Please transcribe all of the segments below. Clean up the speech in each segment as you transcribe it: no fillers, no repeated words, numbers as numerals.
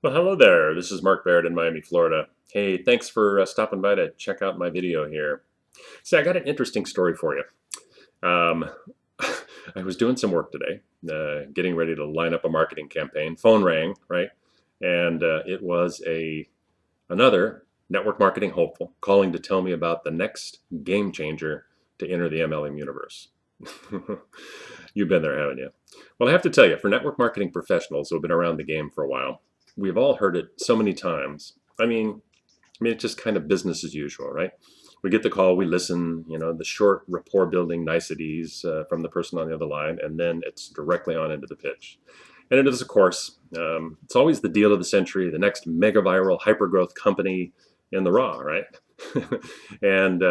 Well, hello there. This is Mark Barrett in Miami, Florida. Hey, thanks for stopping by to check out my video here. See, I got an interesting story for you. Um, I was doing some work today, getting ready to line up a marketing campaign. Phone rang, right? And it was another network marketing hopeful calling to tell me about the next game changer to enter the MLM universe. You've been there, haven't you? Well, I have to tell you, for network marketing professionals who have been around the game for a while, we've all heard it so many times. I mean, it's just kind of business as usual, right? We get the call, we listen, the short rapport building niceties from the person on the other line, and then it's directly on into the pitch. And it is, of course, it's always the deal of the century, the next mega viral hypergrowth company in the raw, right? And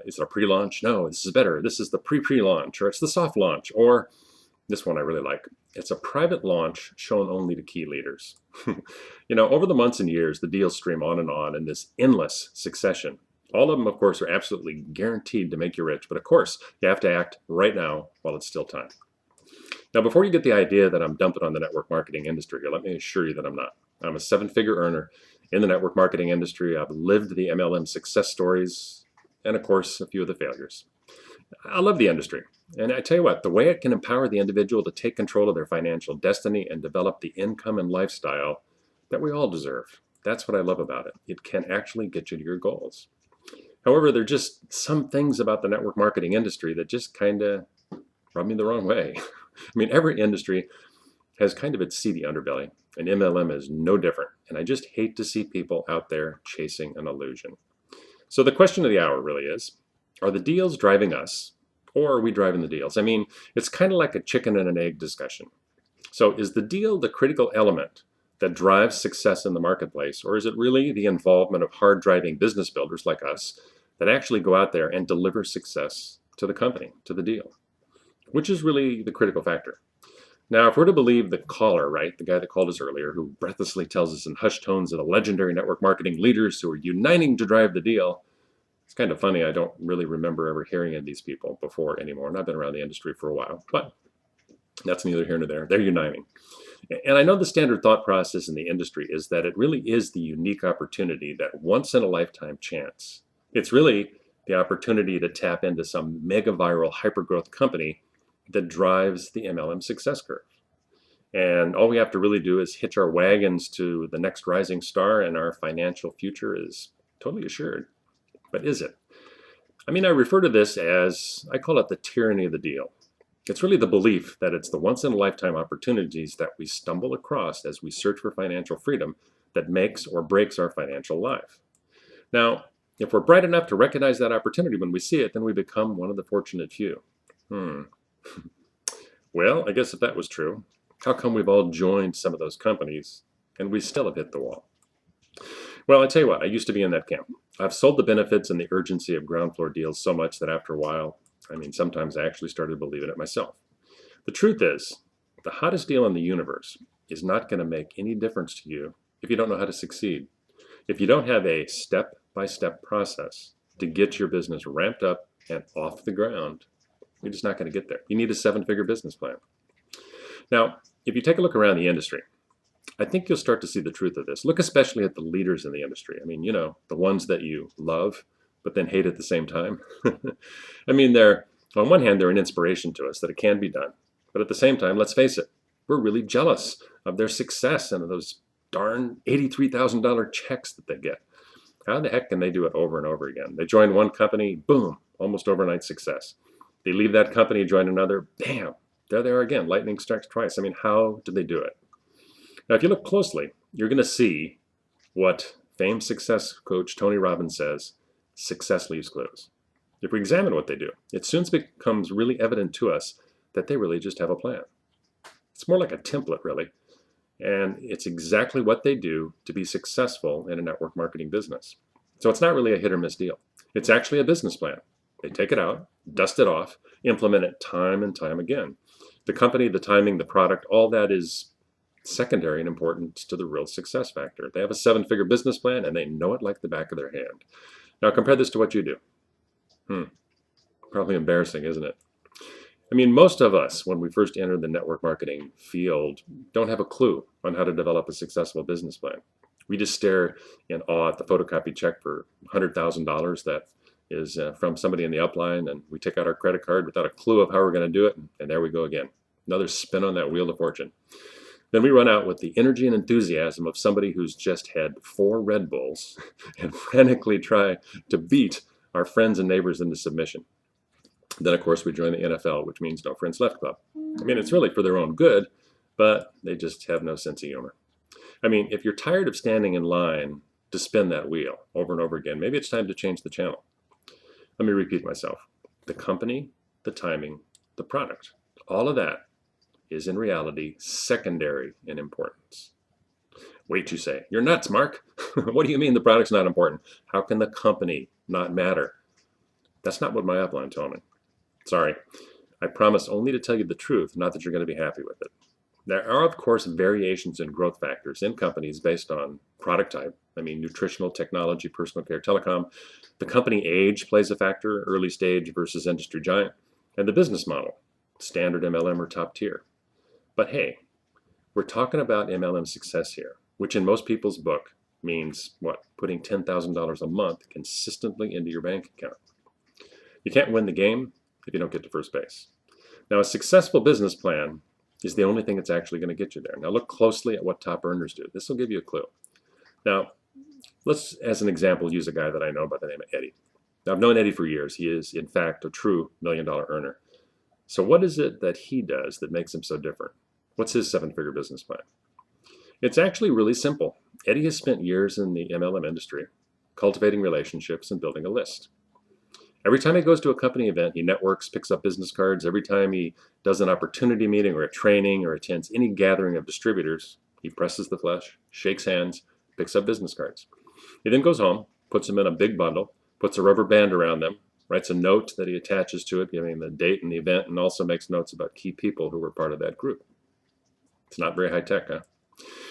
is it a pre-launch? No, this is better. This is the pre-launch, or it's the soft launch, or this one I really like. It's a private launch shown only to key leaders. Over the months and years, the deals stream on in this endless succession. All of them, of course, are absolutely guaranteed to make you rich. But of course, you have to act right now while it's still time. Now, before you get the idea that I'm dumping on the network marketing industry here, let me assure you that I'm not. I'm a seven-figure earner in the network marketing industry. I've lived the MLM success stories and, of course, a few of the failures. I love the industry. And I tell you what, the way it can empower the individual to take control of their financial destiny and develop the income and lifestyle that we all deserve. That's what I love about it. It can actually get you to your goals. However, there are just some things about the network marketing industry that just kind of rub me the wrong way. I mean, every industry has kind of its seedy underbelly, and MLM is no different. And I just hate to see people out there chasing an illusion. So the question of the hour really is, are the deals driving us, or are we driving the deals? I mean, it's kind of like a chicken and an egg discussion. So is the deal the critical element that drives success in the marketplace, or is it really the involvement of hard-driving business builders like us that actually go out there and deliver success to the company, to the deal? Which is really the critical factor. Now, if we're to believe the caller, right, the guy that called us earlier, who breathlessly tells us in hushed tones of the legendary network marketing leaders who are uniting to drive the deal, it's kind of funny. I don't really remember ever hearing of these people before anymore, and I've been around the industry for a while, but that's neither here nor there. They're uniting. And I know the standard thought process in the industry is that it really is the unique opportunity, that once in a lifetime chance. It's really the opportunity to tap into some mega viral hypergrowth company that drives the MLM success curve. And all we have to really do is hitch our wagons to the next rising star, and our financial future is totally assured. But is it? I mean, I refer to this as, I call it the tyranny of the deal. It's really the belief that it's the once-in-a-lifetime opportunities that we stumble across as we search for financial freedom that makes or breaks our financial life. Now, if we're bright enough to recognize that opportunity when we see it, then we become one of the fortunate few. Well, I guess if that was true, how come we've all joined some of those companies and we still have hit the wall? Well, I tell you what, I used to be in that camp. I've sold the benefits and the urgency of ground floor deals so much that after a while, sometimes I actually started believing it myself. The truth is, the hottest deal in the universe is not going to make any difference to you if you don't know how to succeed. If you don't have a step-by-step process to get your business ramped up and off the ground, you're just not going to get there. You need a seven-figure business plan. Now, if you take a look around the industry, I think you'll start to see the truth of this. Look especially at the leaders in the industry. The ones that you love, but then hate at the same time. They're, on one hand, they're an inspiration to us that it can be done. But at the same time, let's face it, we're really jealous of their success and of those darn $83,000 checks that they get. How the heck can they do it over and over again? They join one company, boom, almost overnight success. They leave that company, join another, bam, there they are again. Lightning strikes twice. How do they do it? Now, if you look closely, you're going to see what famed success coach Tony Robbins says: success leaves clues. If we examine what they do, it soon becomes really evident to us that they really just have a plan. It's more like a template, really. And it's exactly what they do to be successful in a network marketing business. So it's not really a hit or miss deal. It's actually a business plan. They take it out, dust it off, implement it time and time again. The company, the timing, the product, all that is secondary in importance to the real success factor. They have a seven-figure business plan, and they know it like the back of their hand. Now compare this to what you do. Probably embarrassing, isn't it? Most of us, when we first enter the network marketing field, don't have a clue on how to develop a successful business plan. We just stare in awe at the photocopied check for $100,000 that is from somebody in the upline, and we take out our credit card without a clue of how we're going to do it, and there we go again. Another spin on that wheel of fortune. Then we run out with the energy and enthusiasm of somebody who's just had 4 Red Bulls and frantically try to beat our friends and neighbors into submission. Then, of course, we join the NFL, which means no friends left club. I mean, it's really for their own good, but they just have no sense of humor. I mean, if you're tired of standing in line to spin that wheel over and over again, maybe it's time to change the channel. Let me repeat myself. The company, the timing, the product, all of that is in reality secondary in importance. Wait, you say. You're nuts, Mark. What do you mean the product's not important? How can the company not matter? That's not what my upline told me. Sorry. I promise only to tell you the truth, not that you're going to be happy with it. There are, of course, variations in growth factors in companies based on product type. I mean, nutritional, technology, personal care, telecom. The company age plays a factor, early stage versus industry giant, and the business model, standard MLM or top tier. But hey, we're talking about MLM success here, which in most people's book means what? Putting $10,000 a month consistently into your bank account. You can't win the game if you don't get to first base. Now, a successful business plan is the only thing that's actually going to get you there. Now, look closely at what top earners do. This will give you a clue. Now, let's, as an example, use a guy that I know by the name of Eddie. Now, I've known Eddie for years. He is, in fact, a true million-dollar earner. So what is it that he does that makes him so different? What's his 7-figure business plan? It's actually really simple. Eddie has spent years in the MLM industry, cultivating relationships and building a list. Every time he goes to a company event, he networks, picks up business cards. Every time he does an opportunity meeting or a training or attends any gathering of distributors, he presses the flesh, shakes hands, picks up business cards. He then goes home, puts them in a big bundle, puts a rubber band around them, writes a note that he attaches to it, giving the date and the event, and also makes notes about key people who were part of that group. It's not very high tech, huh?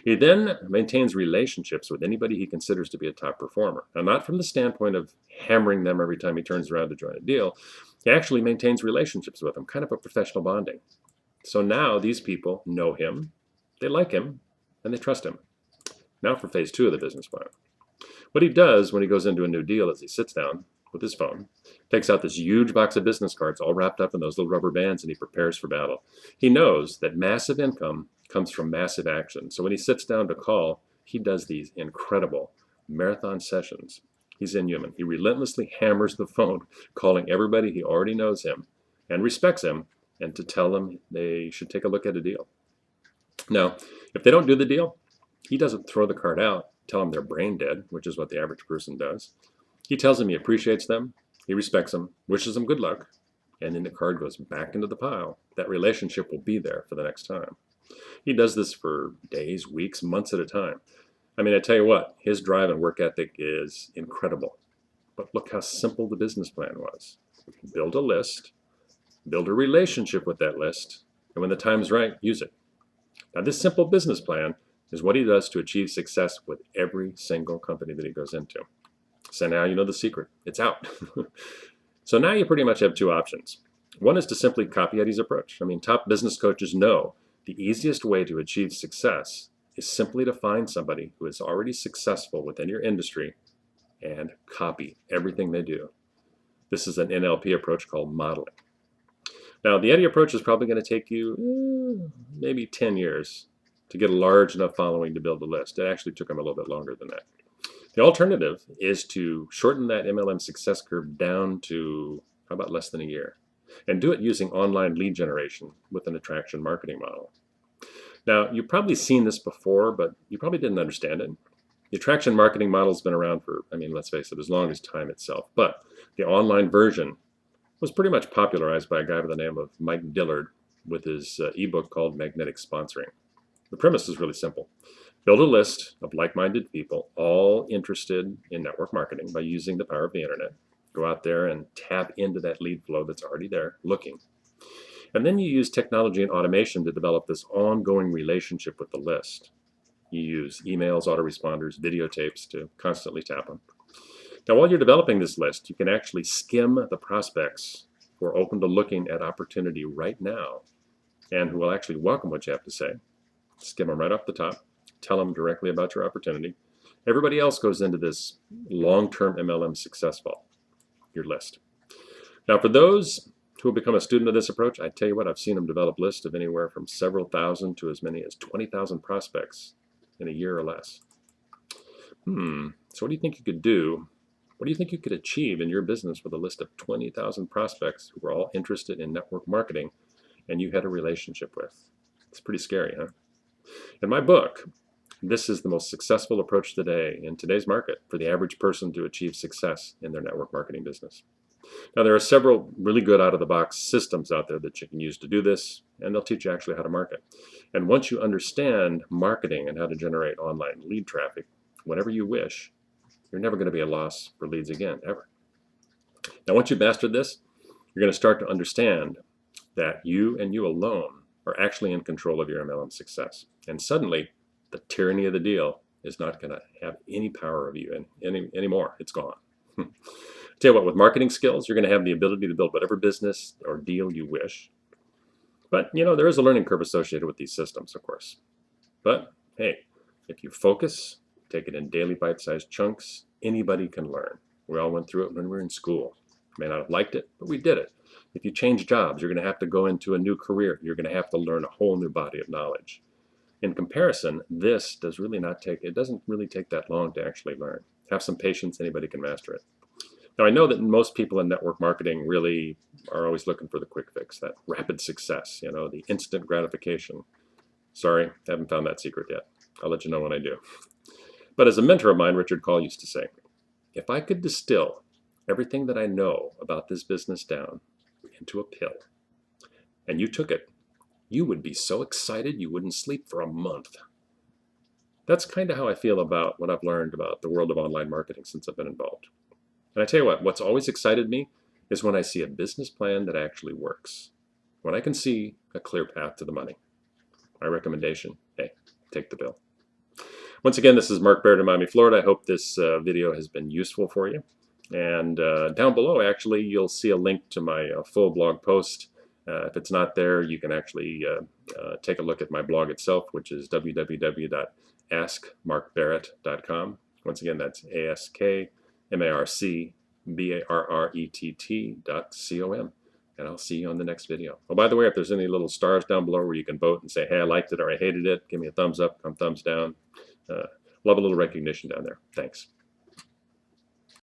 He then maintains relationships with anybody he considers to be a top performer. Now, not from the standpoint of hammering them every time he turns around to join a deal. He actually maintains relationships with them, kind of a professional bonding. So now these people know him, they like him, and they trust him. Now for phase 2 of the business plan. What he does when he goes into a new deal is he sits down with his phone, takes out this huge box of business cards all wrapped up in those little rubber bands, and he prepares for battle. He knows that massive income comes from massive action. So when he sits down to call, he does these incredible marathon sessions. He's inhuman. He relentlessly hammers the phone, calling everybody he already knows him and respects him, and to tell them they should take a look at a deal. Now, if they don't do the deal, he doesn't throw the card out, tell them they're brain dead, which is what the average person does. He tells them he appreciates them, he respects them, wishes them good luck, and then the card goes back into the pile. That relationship will be there for the next time. He does this for days, weeks, months at a time. I mean, I tell you what, his drive and work ethic is incredible. But look how simple the business plan was. Build a list, build a relationship with that list, and when the time's right, use it. Now, this simple business plan is what he does to achieve success with every single company that he goes into. So now you know the secret. It's out. So now you pretty much have 2 options. One is to simply copy Eddie's approach. I mean, top business coaches know the easiest way to achieve success is simply to find somebody who is already successful within your industry and copy everything they do. This is an NLP approach called modeling. Now, the Eddie approach is probably going to take you maybe 10 years to get a large enough following to build a list. It actually took him a little bit longer than that. The alternative is to shorten that MLM success curve down to, how about less than a year? And do it using online lead generation with an attraction marketing model. Now, you've probably seen this before, but you probably didn't understand it. The attraction marketing model has been around for, let's face it, as long as time itself. But the online version was pretty much popularized by a guy by the name of Mike Dillard with his ebook called Magnetic Sponsoring. The premise is really simple. Build a list of like-minded people, all interested in network marketing by using the power of the internet. Go out there and tap into that lead flow that's already there, looking. And then you use technology and automation to develop this ongoing relationship with the list. You use emails, autoresponders, videotapes to constantly tap them. Now, while you're developing this list, you can actually skim the prospects who are open to looking at opportunity right now and who will actually welcome what you have to say. Skim them right off the top. Tell them directly about your opportunity. Everybody else goes into this long-term MLM success vault, your list. Now, for those who will become a student of this approach, I tell you what, I've seen them develop lists of anywhere from several thousand to as many as 20,000 prospects in a year or less. So what do you think you could do? What do you think you could achieve in your business with a list of 20,000 prospects who were all interested in network marketing and you had a relationship with? It's pretty scary, huh? In my book, this is the most successful approach today in today's market for the average person to achieve success in their network marketing business. Now, there are several really good out-of-the-box systems out there that you can use to do this, and they'll teach you actually how to market. And once you understand marketing and how to generate online lead traffic, whenever you wish, you're never going to be at a loss for leads again, ever. Now, once you've mastered this, you're going to start to understand that you and you alone are actually in control of your MLM success. And suddenly, the tyranny of the deal is not going to have any power of you anymore. It's gone. Tell you what, with marketing skills, you're going to have the ability to build whatever business or deal you wish. But, there is a learning curve associated with these systems, of course. But, hey, if you focus, take it in daily bite-sized chunks, anybody can learn. We all went through it when we were in school. May not have liked it, but we did it. If you change jobs, you're going to have to go into a new career. You're going to have to learn a whole new body of knowledge. In comparison, this doesn't really take that long to actually learn. Have some patience, anybody can master it. Now, I know that most people in network marketing really are always looking for the quick fix, that rapid success, the instant gratification. Sorry, haven't found that secret yet. I'll let you know when I do. But as a mentor of mine, Richard Call, used to say, if I could distill everything that I know about this business down into a pill, and you took it, you would be so excited you wouldn't sleep for a month. That's kind of how I feel about what I've learned about the world of online marketing since I've been involved. And I tell you what, what's always excited me is when I see a business plan that actually works. When I can see a clear path to the money. My recommendation, hey, take the pill. Once again, this is Mark Barrett in Miami, Florida. I hope this video has been useful for you. And down below, actually, you'll see a link to my full blog post. If it's not there, you can actually take a look at my blog itself, which is www.askmarkbarrett.com. Once again, that's AskMarkBarrett.com. And I'll see you on the next video. Oh, by the way, if there's any little stars down below where you can vote and say, hey, I liked it or I hated it, give me a thumbs up, thumbs down. Love a little recognition down there. Thanks.